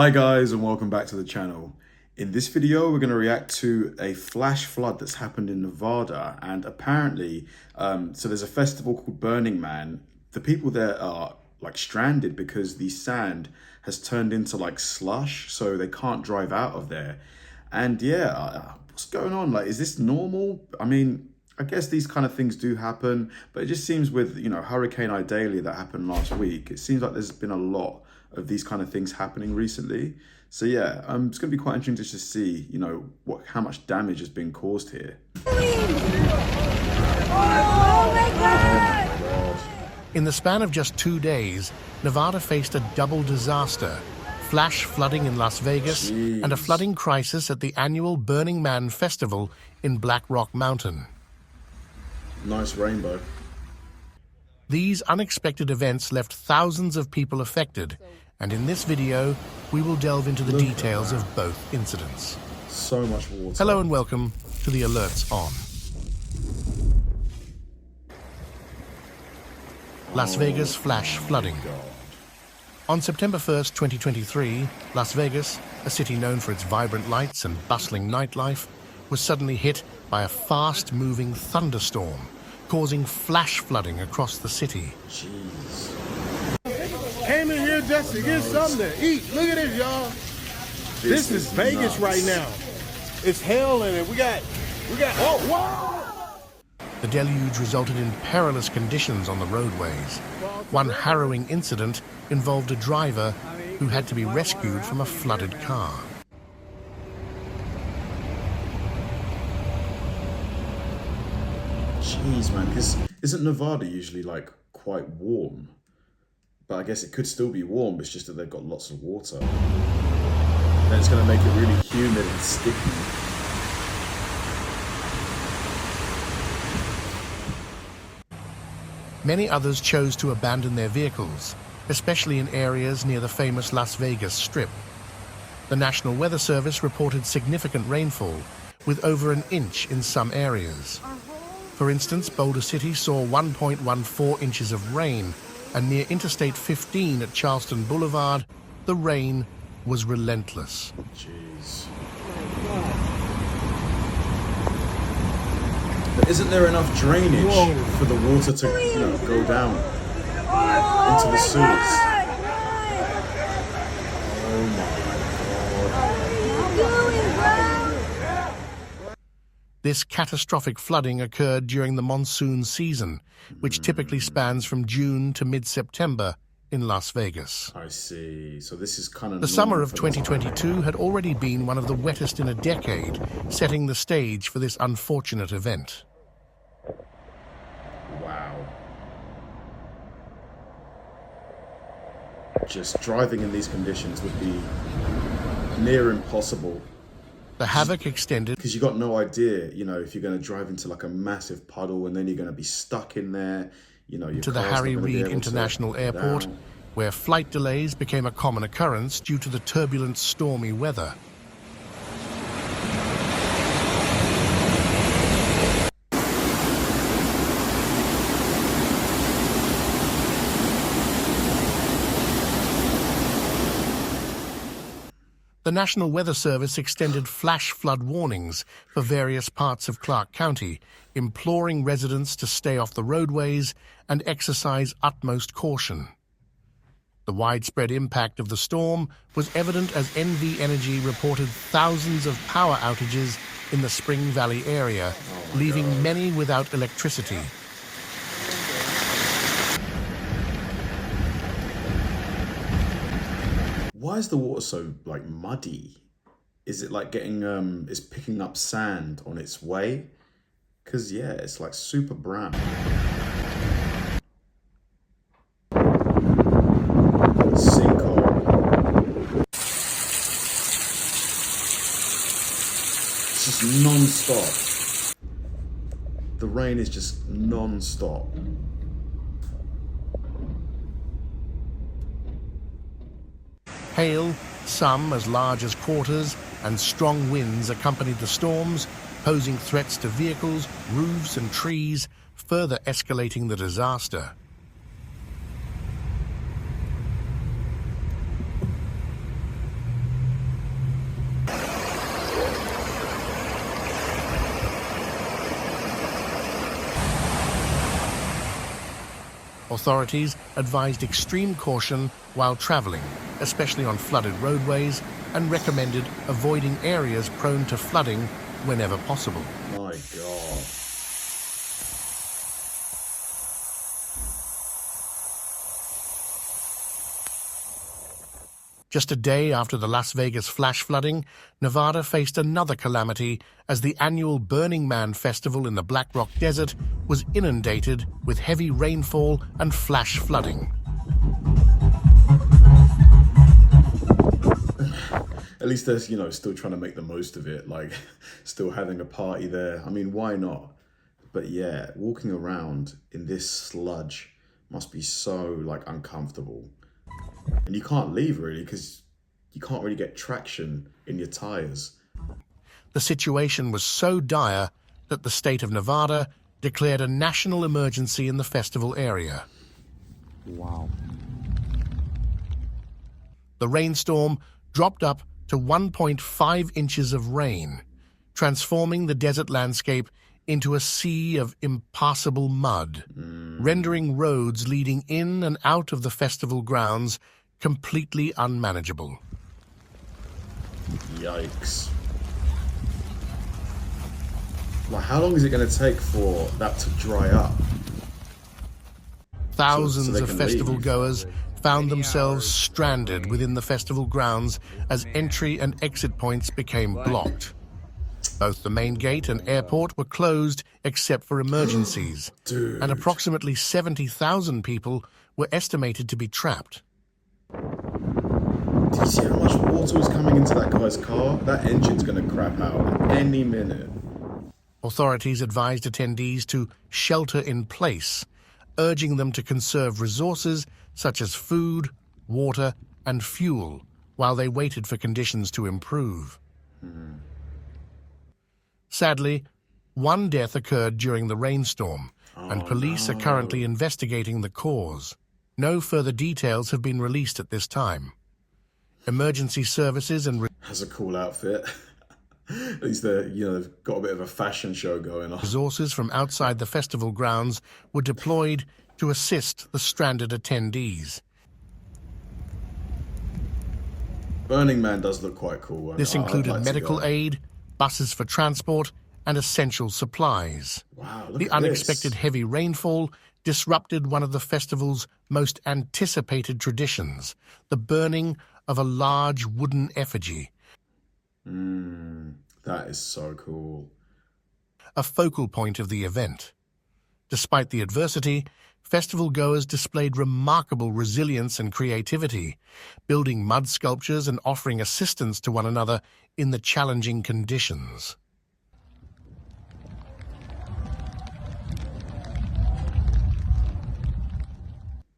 Hi guys and welcome back to the channel. In this video we're going to react to a flash flood that's happened in Nevada, and apparently so there's a festival called Burning Man. The people there are like stranded because the sand has turned into like slush, so they can't drive out of there. And yeah, what's going on? Like, is this normal? I mean, I guess these kind of things do happen, but it just seems with, Hurricane Idalia that happened last week, it seems like there's been a lot of these kind of things happening recently. So yeah, it's going to be quite interesting to just see, how much damage has been caused here. Oh my God! In the span of just 2 days, Nevada faced a double disaster: flash flooding in Las Vegas and a flooding crisis at the annual Burning Man festival in Black Rock Mountain. Nice rainbow. These unexpected events left thousands of people affected, and in this video, we will delve into the details of both incidents. So much water. Hello and welcome to the Alerts On. Las Vegas flash flooding. On September 1st, 2023, Las Vegas, a city known for its vibrant lights and bustling nightlife, was suddenly hit by a fast-moving thunderstorm, causing flash flooding across the city. Jeez. Came in here just to get something to eat. Look at this, y'all. This is Vegas right now. It's hell in it. We got, oh, wow! The deluge resulted in perilous conditions on the roadways. One harrowing incident involved a driver who had to be rescued from a flooded car. Jeez, man, because isn't Nevada usually like quite warm? But I guess it could still be warm, it's just that they've got lots of water. Then it's going to make it really humid and sticky. Many others chose to abandon their vehicles, especially in areas near the famous Las Vegas Strip. The National Weather Service reported significant rainfall, with over an inch in some areas. For instance, Boulder City saw 1.14 inches of rain, and near Interstate 15 at Charleston Boulevard, the rain was relentless. Jeez. But isn't there enough drainage for the water to, go down into the sewers? Oh my God. This catastrophic flooding occurred during the monsoon season, which typically spans from June to mid-September in Las Vegas. I see. So this is kind of... The summer of 2022 had already been one of the wettest in a decade, setting the stage for this unfortunate event. Wow. Just driving in these conditions would be near impossible. The havoc extended because you got no idea, if you're going to drive into like a massive puddle and then you're going to be stuck in there, your to the Harry Reid International Airport, where flight delays became a common occurrence due to the turbulent, stormy weather. The National Weather Service extended flash flood warnings for various parts of Clark County, imploring residents to stay off the roadways and exercise utmost caution. The widespread impact of the storm was evident as NV Energy reported thousands of power outages in the Spring Valley area, leaving many without electricity. Why is the water so like muddy? Is it like getting is picking up sand on its way? Because yeah, it's like super brown. Sinkhole. It's just non-stop. The rain is just non-stop. Hail, some as large as quarters, and strong winds accompanied the storms, posing threats to vehicles, roofs, and trees, further escalating the disaster. Authorities advised extreme caution while traveling, especially on flooded roadways, and recommended avoiding areas prone to flooding whenever possible. My God. Just a day after the Las Vegas flash flooding, Nevada faced another calamity as the annual Burning Man festival in the Black Rock Desert was inundated with heavy rainfall and flash flooding. At least they're, still trying to make the most of it, like still having a party there. I mean, why not? But yeah, walking around in this sludge must be so uncomfortable. And you can't leave really because you can't really get traction in your tires. The situation was so dire that the state of Nevada declared a national emergency in the festival area. Wow. The rainstorm dropped up to 1.5 inches of rain, transforming the desert landscape into a sea of impassable mud, rendering roads leading in and out of the festival grounds completely unmanageable. Yikes. How long is it going to take for that to dry up? Thousands they of can festival leave. goers found themselves stranded within the festival grounds as entry and exit points became blocked. Both the main gate and airport were closed except for emergencies, Dude. and approximately 70,000 people were estimated to be trapped. Do you see how much water was coming into that guy's car? That engine's going to crap out any minute. Authorities advised attendees to shelter in place, urging them to conserve resources such as food, water, and fuel while they waited for conditions to improve. Sadly, one death occurred during the rainstorm, and police are currently investigating the cause. No further details have been released at this time. Emergency services and That's a cool outfit. At least they've got a bit of a fashion show going on. resources from outside the festival grounds were deployed to assist the stranded attendees. Burning Man does look quite cool. This I'd included like to medical go. aid, buses for transport, and essential supplies. Wow, look The at unexpected this. heavy rainfall disrupted one of the festival's most anticipated traditions, the burning of a large wooden effigy, That is so cool. a focal point of the event. Despite the adversity, festival goers displayed remarkable resilience and creativity, building mud sculptures and offering assistance to one another in the challenging conditions.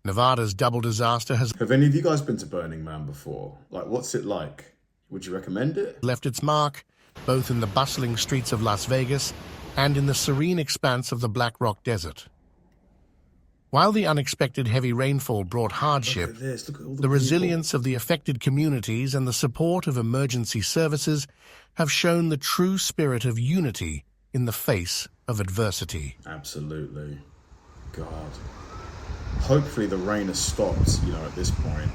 Nevada's double disaster has Have any of you guys been to Burning Man before? What's it like? Would you recommend it? left its mark both in the bustling streets of Las Vegas and in the serene expanse of the Black Rock Desert. While the unexpected heavy rainfall brought Look hardship, at this. Look at all the the people. resilience of the affected communities and the support of emergency services have shown the true spirit of unity in the face of adversity. Absolutely. God. Hopefully the rain has stopped, at this point.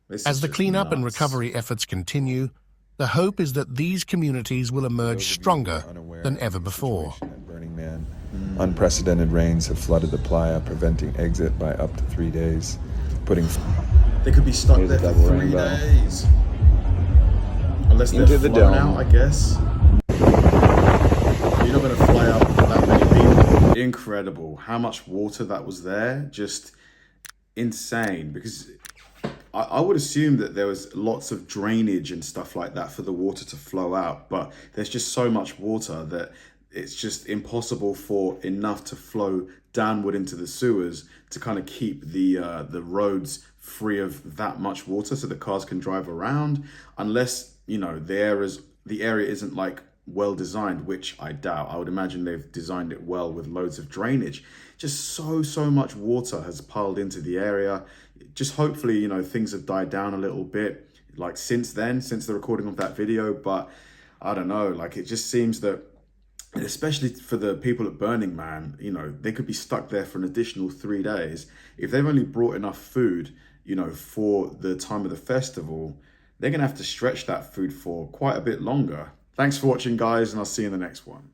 This As is the just cleanup and nuts. recovery efforts continue, the hope is that these communities will emerge stronger than ever before. At Burning Man, unprecedented rains have flooded the playa, preventing exit by up to 3 days, putting They could be stuck Here's there a for double 3 rainbow. days. Unless they're Into the flown dome. out, I guess. You're not going to fly out with that many people. Incredible. How much water that was there. Just insane. Because I would assume that there was lots of drainage and stuff like that for the water to flow out. But there's just so much water that it's just impossible for enough to flow downward into the sewers to kind of keep the roads free of that much water so the cars can drive around, unless the area isn't well designed, which I doubt. I would imagine they've designed it well with loads of drainage. Just so much water has piled into the area. Just hopefully things have died down a little bit since the recording of that video, but I don't know, it just seems that And especially for the people at Burning Man, you know, they could be stuck there for an additional 3 days. If they've only brought enough food, you know, for the time of the festival, they're going to have to stretch that food for quite a bit longer. Thanks for watching, guys, and I'll see you in the next one.